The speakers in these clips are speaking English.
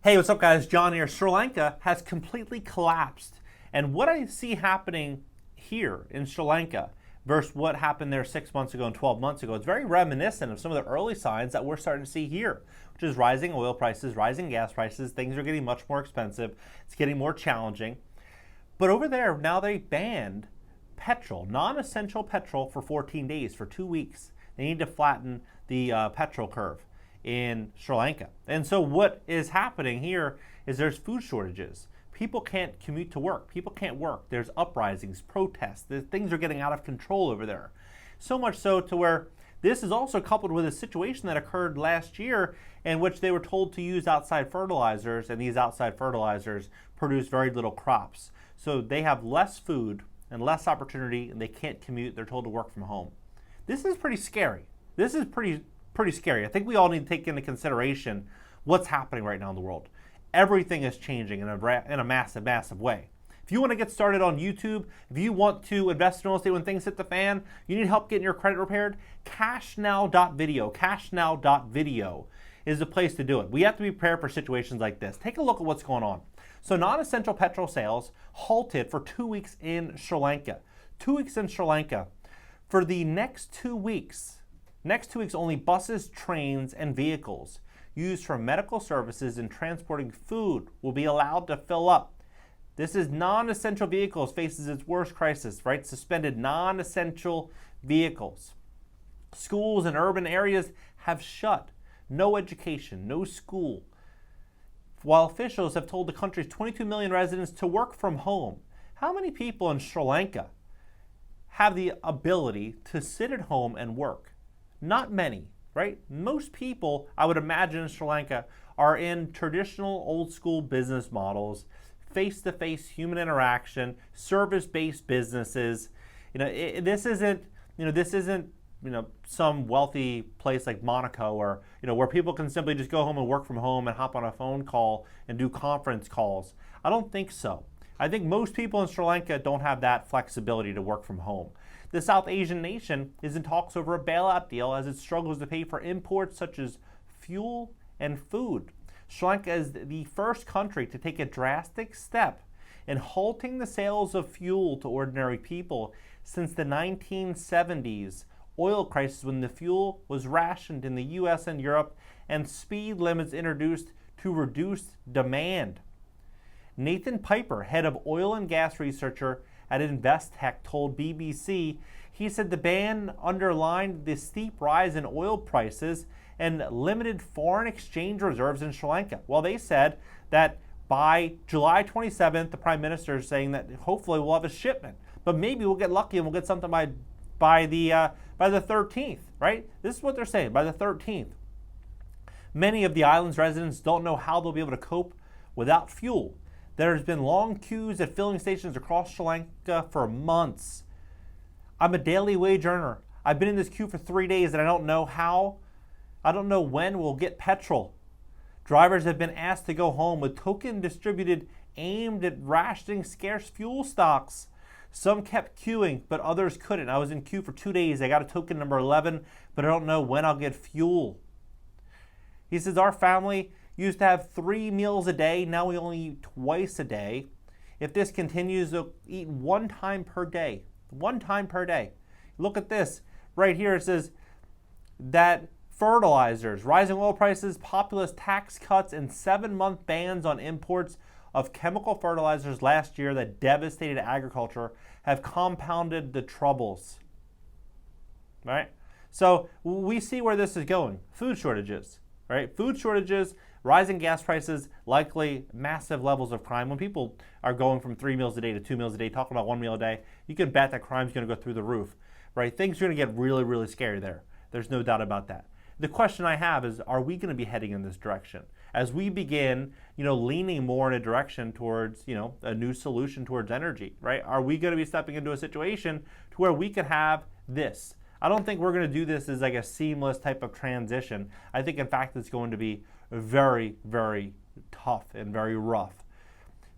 Hey, what's up guys? John here. Sri Lanka has completely collapsed. And what I see happening here in Sri Lanka versus what happened there 6 months ago and 12 months ago, it's very reminiscent of some of the early signs that we're starting to see here, which is rising oil prices, rising gas prices. Things are getting much more expensive. It's getting more challenging. But over there, now they banned petrol, non-essential petrol for 14 days, for 2 weeks. They need to flatten the petrol curve in Sri Lanka. And so what is happening here is there's food shortages. People can't commute to work. People can't work. There's uprisings, protests. Things are getting out of control over there. So much so to where this is also coupled with a situation that occurred last year in which they were told to use outside fertilizers, and these outside fertilizers produce very little crops. So they have less food and less opportunity, and they can't commute. They're told to work from home. This is pretty scary. This is pretty scary. I think we all need to take into consideration what's happening right now in the world. Everything is changing in a massive way. If you want to get started on YouTube, if you want to invest in real estate when things hit the fan, you need help getting your credit repaired, cashnow.video is the place to do it. We have to be prepared for situations like this. Take a look at what's going on. So non-essential petrol sales halted for 2 weeks in Sri Lanka. 2 weeks in Sri Lanka. For the next 2 weeks, only buses, trains, and vehicles used for medical services and transporting food will be allowed to fill up. This is non-essential vehicles faces its worst crisis, right? Suspended non-essential vehicles. Schools in urban areas have shut. No education, no school. While officials have told the country's 22 million residents to work from home, how many people in Sri Lanka have the ability to sit at home and work? Not many, right? Most people, I would imagine in Sri Lanka, are in traditional old school business models, face-to-face human interaction, service-based businesses. This isn't some wealthy place like Monaco or, where people can simply just go home and work from home and hop on a phone call and do conference calls. I don't think so. I think most people in Sri Lanka don't have that flexibility to work from home. The South Asian nation is in talks over a bailout deal as it struggles to pay for imports such as fuel and food. Sri Lanka is the first country to take a drastic step in halting the sales of fuel to ordinary people since the 1970s oil crisis, when the fuel was rationed in the US and Europe and speed limits introduced to reduce demand. Nathan Piper, head of oil and gas researcher at Investec, told BBC, he said the ban underlined the steep rise in oil prices and limited foreign exchange reserves in Sri Lanka. Well, they said that by July 27th, the Prime Minister is saying that hopefully we'll have a shipment, but maybe we'll get lucky and we'll get something by the 13th, right? This is what they're saying, by the 13th. Many of the island's residents don't know how they'll be able to cope without fuel. There's been long queues at filling stations across Sri Lanka for months. I'm a daily wage earner. I've been in this queue for 3 days and I don't know when we'll get petrol. Drivers have been asked to go home with token distributed aimed at rationing scarce fuel stocks. Some kept queuing, but others couldn't. I was in queue for 2 days. I got a token number 11, but I don't know when I'll get fuel. He says, our family used to have 3 meals a day. Now we only eat twice a day. If this continues, they'll eat 1 time per day. 1 time per day. Look at this. Right here it says that fertilizers, rising oil prices, populist tax cuts, and 7-month bans on imports of chemical fertilizers last year that devastated agriculture have compounded the troubles. Right? So we see where this is going. Food shortages. Right? Food shortages, rising gas prices, likely massive levels of crime. When people are going from 3 meals a day to 2 meals a day, talking about 1 meal a day, you can bet that crime's going to go through the roof. Right? Things are going to get really scary there. There's no doubt about that. The question I have is, are we going to be heading in this direction? As we begin, leaning more in a direction towards, a new solution towards energy, right? Are we going to be stepping into a situation to where we could have this? I don't think we're going to do this as like a seamless type of transition. I think, in fact, it's going to be very tough and very rough.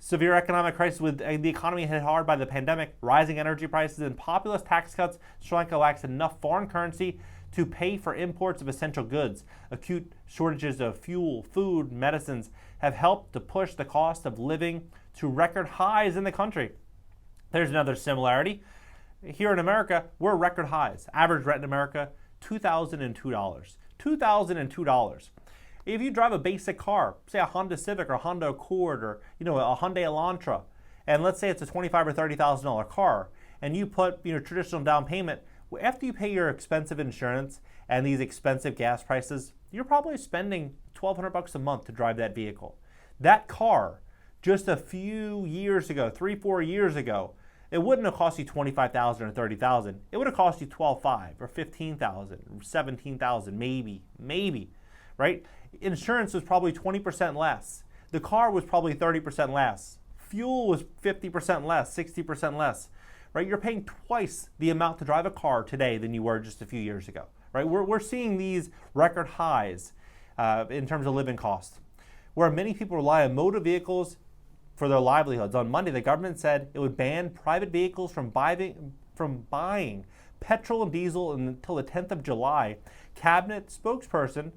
Severe economic crisis with the economy hit hard by the pandemic, rising energy prices, and populist tax cuts. Sri Lanka lacks enough foreign currency to pay for imports of essential goods. Acute shortages of fuel, food, medicines have helped to push the cost of living to record highs in the country. There's another similarity. Here in America, we're record highs. Average rent in America, $2,002. $2,002. If you drive a basic car, say a Honda Civic or a Honda Accord or a Hyundai Elantra, and let's say it's a $25,000 or $30,000 car, and you put traditional down payment, after you pay your expensive insurance and these expensive gas prices, you're probably spending $1,200 a month to drive that vehicle. That car, just a few years ago, 3-4 years ago, it wouldn't have cost you $25,000 or $30,000. It would have cost you $12,500 or $15,000 or $17,000, maybe, right? Insurance was probably 20% less. The car was probably 30% less. Fuel was 50% less, 60% less, right? You're paying twice the amount to drive a car today than you were just a few years ago, right? We're seeing these record highs in terms of living costs, where many people rely on motor vehicles for their livelihoods. On Monday, the government said it would ban private vehicles from buying petrol and diesel until the 10th of July. Cabinet spokesperson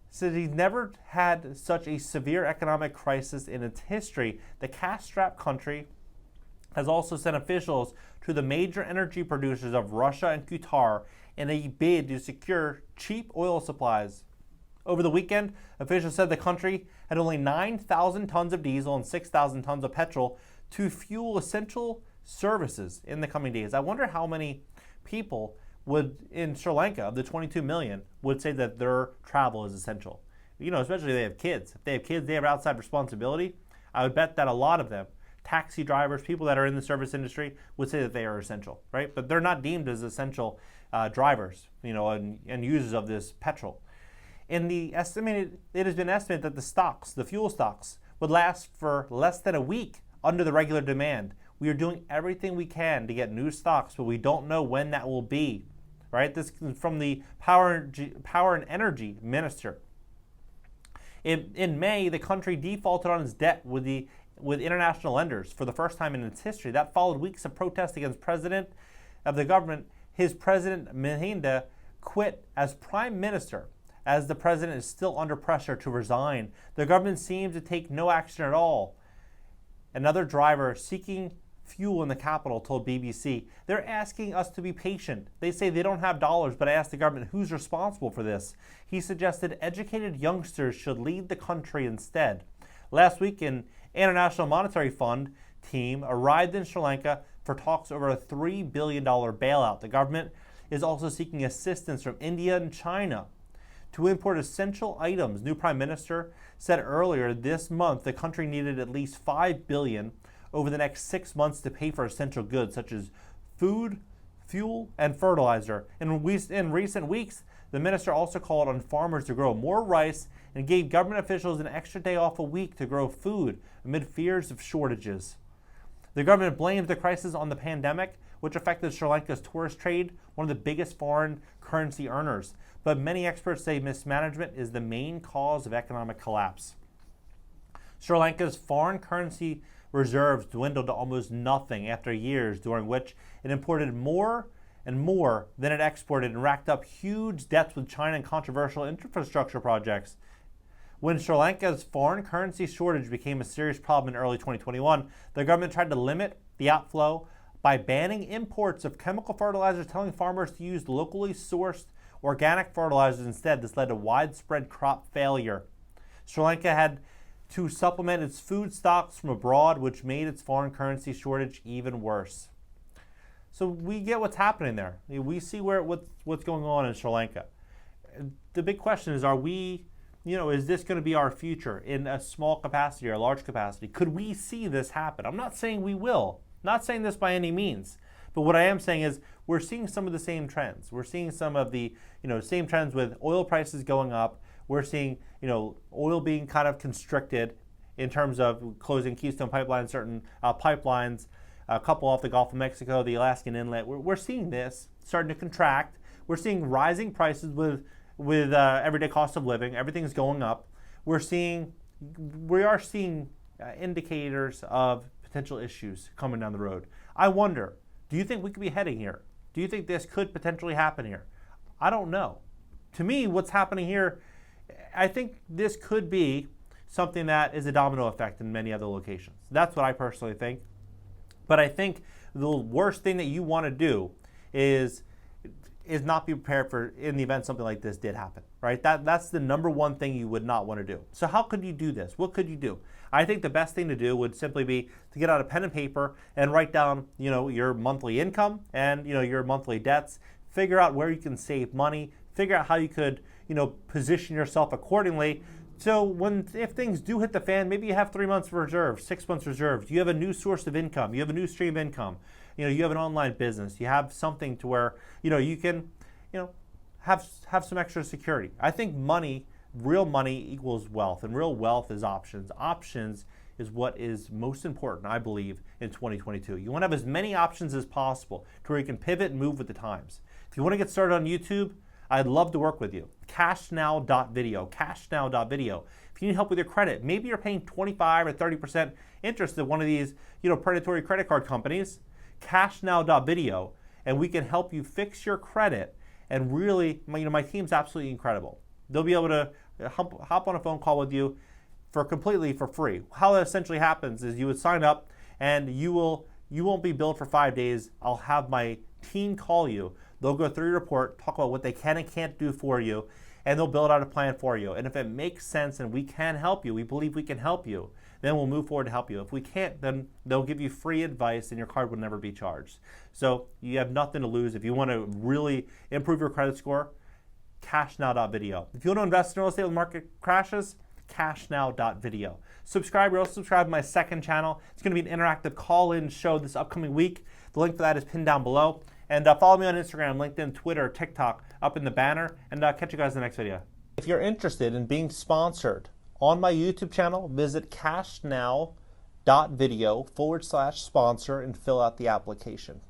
said he's never had such a severe economic crisis in its history. The cash-strapped country has also sent officials to the major energy producers of Russia and Qatar in a bid to secure cheap oil supplies. Over the weekend, officials said the country had only 9,000 tons of diesel and 6,000 tons of petrol to fuel essential services in the coming days. I wonder how many people in Sri Lanka, of the 22 million, would say that their travel is essential. Especially if they have kids. If they have kids, they have outside responsibility. I would bet that a lot of them, taxi drivers, people that are in the service industry, would say that they are essential, right? But they're not deemed as essential drivers, and users of this petrol. It has been estimated that the fuel stocks, would last for less than a week under the regular demand. We are doing everything we can to get new stocks, but we don't know when that will be, right? This is from the Power and Energy Minister. In May, the country defaulted on its debt with international lenders for the first time in its history. That followed weeks of protest against President of the government. His President Mahinda quit as Prime Minister, as the president is still under pressure to resign. The government seems to take no action at all. Another driver seeking fuel in the capital told BBC, they're asking us to be patient. They say they don't have dollars, but I asked the government who's responsible for this. He suggested educated youngsters should lead the country instead. Last week, an International Monetary Fund team arrived in Sri Lanka for talks over a $3 billion bailout. The government is also seeking assistance from India and China to import essential items. New Prime Minister said earlier this month the country needed at least $5 billion over the next 6 months to pay for essential goods such as food, fuel, and fertilizer. In recent weeks, the minister also called on farmers to grow more rice and gave government officials an extra day off a week to grow food amid fears of shortages. The government blames the crisis on the pandemic, which affected Sri Lanka's tourist trade, one of the biggest foreign currency earners. But many experts say mismanagement is the main cause of economic collapse. Sri Lanka's foreign currency reserves dwindled to almost nothing after years during which it imported more and more than it exported and racked up huge debts with China and controversial infrastructure projects. When Sri Lanka's foreign currency shortage became a serious problem in early 2021, the government tried to limit the outflow by banning imports of chemical fertilizers, telling farmers to use locally sourced organic fertilizers instead. This led to widespread crop failure. Sri Lanka had to supplement its food stocks from abroad, which made its foreign currency shortage even worse. So we get what's happening there. We see what's going on in Sri Lanka. The big question is, is this going to be our future in a small capacity or a large capacity? Could we see this happen? I'm not saying we will. Not saying this by any means. But what I am saying is we're seeing some of the same trends. We're seeing some of the same trends with oil prices going up. We're seeing oil being kind of constricted in terms of closing Keystone Pipeline, certain pipelines, a couple off the Gulf of Mexico, the Alaskan Inlet. We're seeing this starting to contract. We're seeing rising prices with everyday cost of living. Everything's going up. We are seeing indicators of potential issues coming down the road. I wonder, do you think we could be heading here? Do you think this could potentially happen here? I don't know. To me, what's happening here, I think this could be something that is a domino effect in many other locations. That's what I personally think. But I think the worst thing that you want to do is not be prepared for in the event something like this did happen, right? That's the number one thing you would not want to do. So how could you do this? What could you do? I think the best thing to do would simply be to get out a pen and paper and write down, your monthly income and, your monthly debts, figure out where you can save money, figure out how you could, position yourself accordingly. So if things do hit the fan, maybe you have 3 months reserved, 6 months reserved. You have a new source of income. You have a new stream of income. You have an online business. You have something to where, you can, have some extra security. I think money, real money equals wealth, and real wealth is options. Options is what is most important, I believe, in 2022. You want to have as many options as possible to where you can pivot and move with the times. If you want to get started on YouTube, I'd love to work with you. Cashnow.video, cashnow.video. If you need help with your credit, maybe you're paying 25 or 30% interest at one of these, predatory credit card companies, cashnow.video, and we can help you fix your credit. And really, my team's absolutely incredible. They'll be able to hop on a phone call with you completely for free. How that essentially happens is you would sign up and you won't be billed for 5 days. I'll have my team call you. They'll go through your report, talk about what they can and can't do for you, and they'll build out a plan for you. And if it makes sense and we can help you, we believe we can help you, then we'll move forward to help you. If we can't, then they'll give you free advice and your card will never be charged. So you have nothing to lose. If you want to really improve your credit score, cashnow.video. If you want to invest in real estate when the market crashes, cashnow.video. Subscribe. You'll also subscribe to my second channel. It's going to be an interactive call-in show this upcoming week. The link for that is pinned down below. And follow me on Instagram, LinkedIn, Twitter, TikTok, up in the banner. And catch you guys in the next video. If you're interested in being sponsored on my YouTube channel, visit cashnow.video/sponsor and fill out the application.